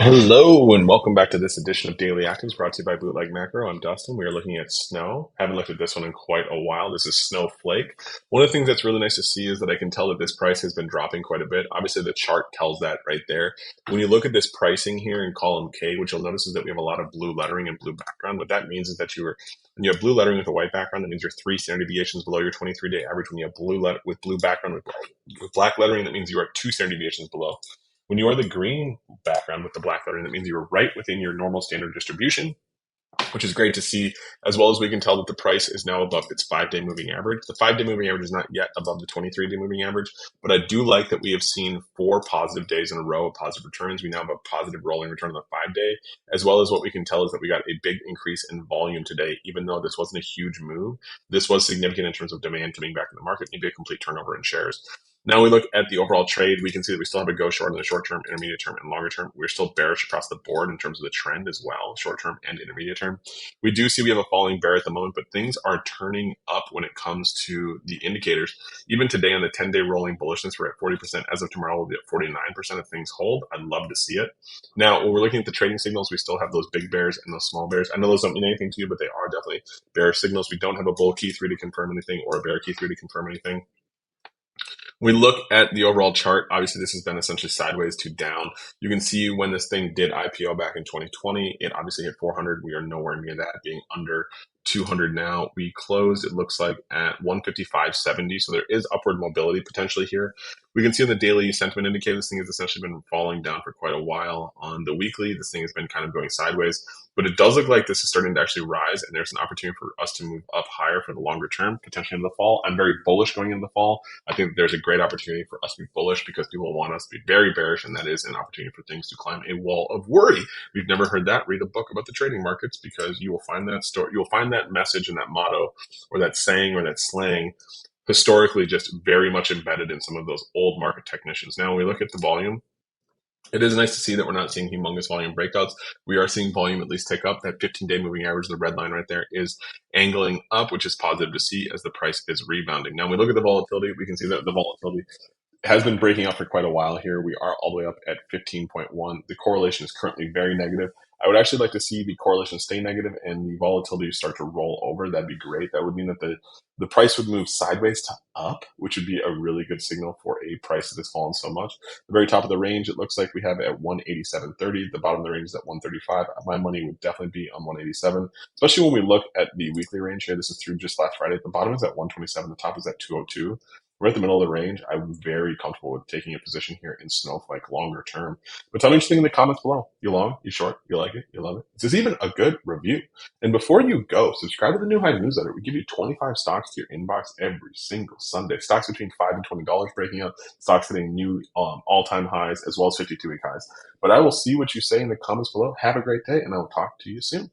Hello and welcome back to this edition of Daily Actions brought to you by Bootleg Macro. I'm Dustin. We are looking at snow. Haven't looked at this one in quite a while. This is Snowflake. One of the things that's really nice to see is that I can tell that this price has been dropping quite a bit. Obviously, the chart tells that right there. When you look at this pricing here in column K, what you'll notice is that we have a lot of blue lettering and blue background. What that means is that when you have blue lettering with a white background, that means you're 3 standard deviations below your 23-day average. When you have blue background with black lettering, that means you are 2 standard deviations below. When you are the green background with the black lettering, that means you are right within your normal standard distribution, which is great to see, as well as we can tell that the price is now above its 5-day moving average. The 5-day moving average is not yet above the 23-day moving average, but I do like that we have seen 4 positive days in a row of positive returns. We now have a positive rolling return on the 5-day, as well as what we can tell is that we got a big increase in volume today. Even though this wasn't a huge move, this was significant in terms of demand coming back in the market, maybe a complete turnover in shares. Now we look at the overall trade, we can see that we still have a go short in the short term, intermediate term, and longer term. We're still bearish across the board in terms of the trend as well, short term and intermediate term. We do see we have a falling bear at the moment, but things are turning up when it comes to the indicators. Even today on the 10-day rolling bullishness, we're at 40%. As of tomorrow, we'll be at 49% if things hold. I'd love to see it. Now, when we're looking at the trading signals, we still have those big bears and those small bears. I know those don't mean anything to you, but they are definitely bearish signals. We don't have a bull key 3 to confirm anything or a bear key 3 to confirm anything. We look at the overall chart. Obviously, this has been essentially sideways to down. You can see when this thing did IPO back in 2020, it obviously hit 400. We are nowhere near that, being under 200 now. We closed, it looks like, at 155.70. So there is upward mobility potentially here. We can see on the daily sentiment indicator, this thing has essentially been falling down for quite a while. On the weekly, this thing has been kind of going sideways. But it does look like this is starting to actually rise, and there's an opportunity for us to move up higher for the longer term, potentially in the fall. I'm very bullish going into the fall. I think there's a great opportunity for us to be bullish because people want us to be very bearish, and that is an opportunity for things to climb a wall of worry. If you've never heard that, read a book about the trading markets because you will find that story. You'll find that message and that motto or that saying or that slang historically just very much embedded in some of those old market technicians. Now, when we look at the volume, it is nice to see that we're not seeing humongous volume breakouts. We are seeing volume at least tick up. That 15-day moving average, the red line right there, is angling up, which is positive to see as the price is rebounding. Now, when we look at the volatility, we can see that the volatility has been breaking up for quite a while here. We are all the way up at 15.1. The correlation is currently very negative. I would actually like to see the correlation stay negative and the volatility start to roll over. That'd be great. That would mean that the price would move sideways to up, which would be a really good signal for a price that has fallen so much. The very top of the range, it looks like we have it at 187.30. The bottom of the range is at 135. My money would definitely be on 187, especially when we look at the weekly range here. This is through just last Friday. The bottom is at 127. The top is at 202. We're at the middle of the range. I'm very comfortable with taking a position here in Snowflake longer term. But tell me what you think in the comments below. You long? You short? You like it? You love it? Is this even a good review? And before you go, subscribe to the New High newsletter. We give you 25 stocks to your inbox every single Sunday. Stocks between $5 and $20 breaking out. Stocks hitting new all-time highs as well as 52-week highs. But I will see what you say in the comments below. Have a great day, and I will talk to you soon.